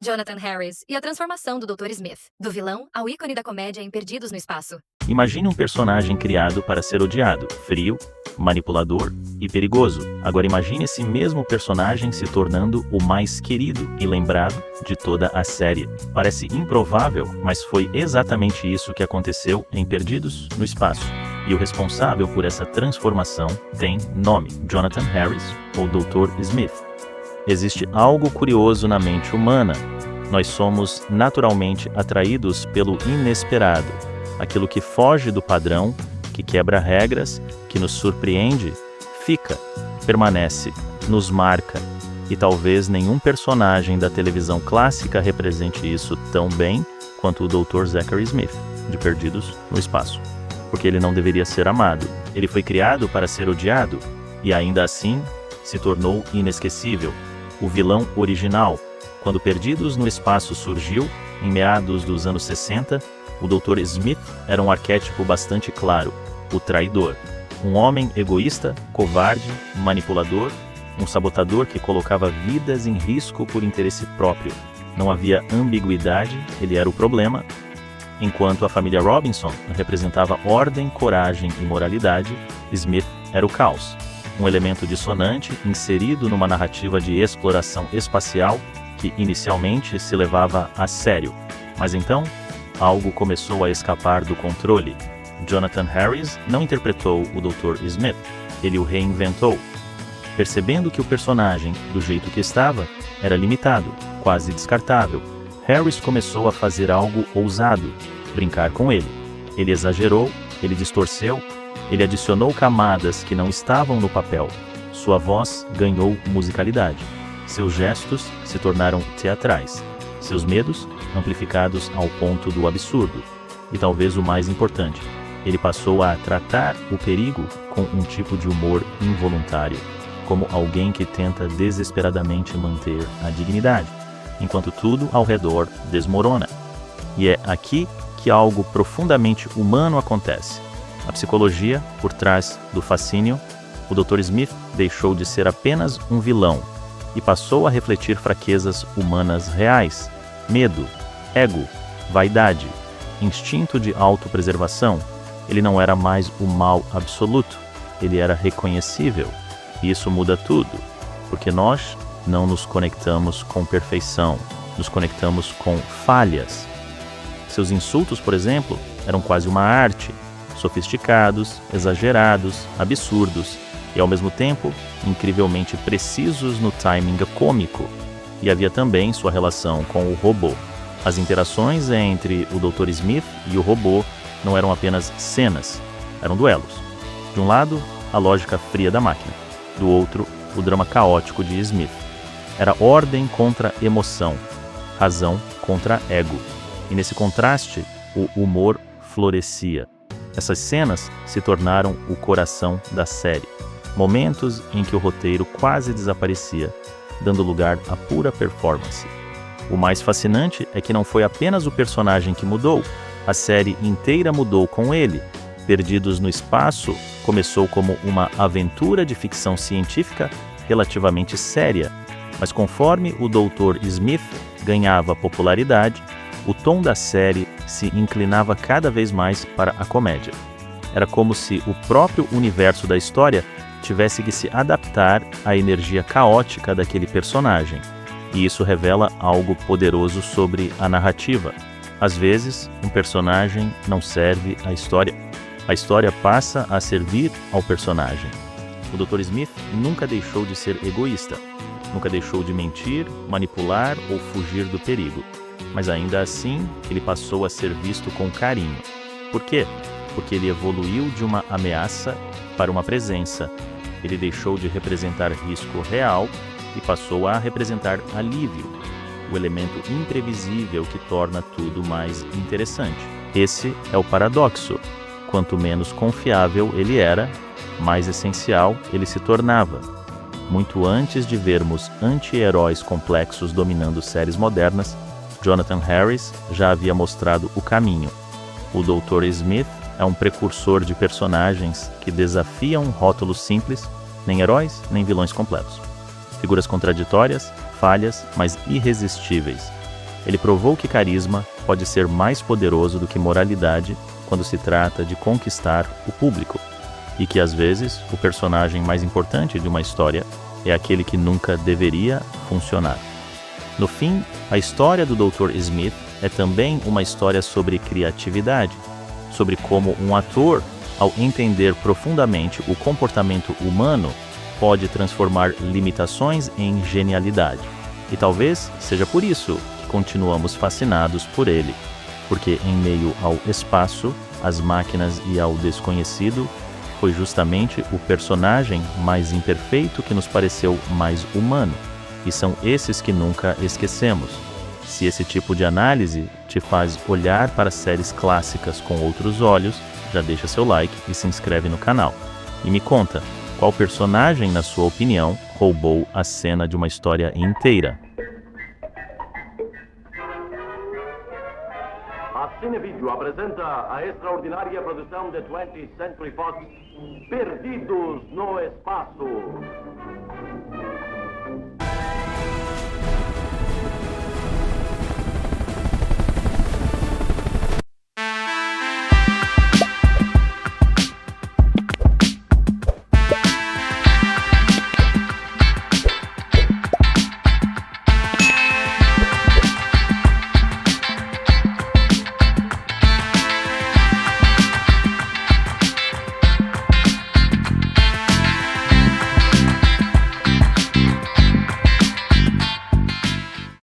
Jonathan Harris e a transformação do Dr. Smith, do vilão ao ícone da comédia em Perdidos no Espaço. Imagine um personagem criado para ser odiado, frio, manipulador e perigoso. Agora imagine esse mesmo personagem se tornando o mais querido e lembrado de toda a série. Parece improvável, mas foi exatamente isso que aconteceu em Perdidos no Espaço. E o responsável por essa transformação tem nome: Jonathan Harris ou Dr. Smith. Existe algo curioso na mente humana. Nós somos naturalmente atraídos pelo inesperado, aquilo que foge do padrão, que quebra regras, que nos surpreende, fica, permanece, nos marca. E talvez nenhum personagem da televisão clássica represente isso tão bem quanto o Dr. Zachary Smith, de Perdidos no Espaço. Porque ele não deveria ser amado. Ele foi criado para ser odiado, e ainda assim se tornou inesquecível. O vilão original. Quando Perdidos no Espaço surgiu, em meados dos anos 60, o Dr. Smith era um arquétipo bastante claro: o traidor. Um homem egoísta, covarde, manipulador, um sabotador que colocava vidas em risco por interesse próprio. Não havia ambiguidade, ele era o problema. Enquanto a família Robinson representava ordem, coragem e moralidade, Smith era o caos. Um elemento dissonante inserido numa narrativa de exploração espacial que inicialmente se levava a sério. Mas então, algo começou a escapar do controle. Jonathan Harris não interpretou o Dr. Smith, ele o reinventou. Percebendo que o personagem, do jeito que estava, era limitado, quase descartável, Harris começou a fazer algo ousado: brincar com ele. Ele exagerou, ele distorceu, ele adicionou camadas que não estavam no papel. Sua voz ganhou musicalidade. Seus gestos se tornaram teatrais. Seus medos amplificados ao ponto do absurdo. E talvez o mais importante, ele passou a tratar o perigo com um tipo de humor involuntário, como alguém que tenta desesperadamente manter a dignidade, enquanto tudo ao redor desmorona. E é aqui que algo profundamente humano acontece. A psicologia por trás do fascínio. O Dr. Smith deixou de ser apenas um vilão e passou a refletir fraquezas humanas reais: medo, ego, vaidade, instinto de autopreservação. Ele não era mais o mal absoluto, ele era reconhecível. E isso muda tudo, porque nós não nos conectamos com perfeição, nos conectamos com falhas. Seus insultos, por exemplo, eram quase uma arte, sofisticados, exagerados, absurdos e, ao mesmo tempo, incrivelmente precisos no timing cômico. E havia também sua relação com o robô. As interações entre o Dr. Smith e o robô não eram apenas cenas, eram duelos. De um lado, a lógica fria da máquina. Do outro, o drama caótico de Smith. Era ordem contra emoção, razão contra ego. E nesse contraste, o humor florescia. Essas cenas se tornaram o coração da série. Momentos em que o roteiro quase desaparecia, dando lugar à pura performance. O mais fascinante é que não foi apenas o personagem que mudou, a série inteira mudou com ele. Perdidos no Espaço começou como uma aventura de ficção científica relativamente séria, mas conforme o Dr. Smith ganhava popularidade, o tom da série se inclinava cada vez mais para a comédia. Era como se o próprio universo da história tivesse que se adaptar à energia caótica daquele personagem. E isso revela algo poderoso sobre a narrativa. Às vezes, um personagem não serve à história. A história passa a servir ao personagem. O Dr. Smith nunca deixou de ser egoísta. Nunca deixou de mentir, manipular ou fugir do perigo. Mas ainda assim, ele passou a ser visto com carinho. Por quê? Porque ele evoluiu de uma ameaça para uma presença. Ele deixou de representar risco real e passou a representar alívio, o elemento imprevisível que torna tudo mais interessante. Esse é o paradoxo. Quanto menos confiável ele era, mais essencial ele se tornava. Muito antes de vermos anti-heróis complexos dominando séries modernas, Jonathan Harris já havia mostrado o caminho. O Dr. Smith é um precursor de personagens que desafiam rótulos simples, nem heróis, nem vilões completos. Figuras contraditórias, falhas, mas irresistíveis. Ele provou que carisma pode ser mais poderoso do que moralidade quando se trata de conquistar o público, e que às vezes o personagem mais importante de uma história é aquele que nunca deveria funcionar. No fim, a história do Dr. Smith é também uma história sobre criatividade, sobre como um ator, ao entender profundamente o comportamento humano, pode transformar limitações em genialidade. E talvez seja por isso que continuamos fascinados por ele, porque em meio ao espaço, às máquinas e ao desconhecido, foi justamente o personagem mais imperfeito que nos pareceu mais humano, e são esses que nunca esquecemos. Se esse tipo de análise te faz olhar para séries clássicas com outros olhos, já deixa seu like e se inscreve no canal. E me conta, qual personagem, na sua opinião, roubou a cena de uma história inteira? A Cinevídeo apresenta a extraordinária produção de 20th Century Fox, Perdidos no Espaço.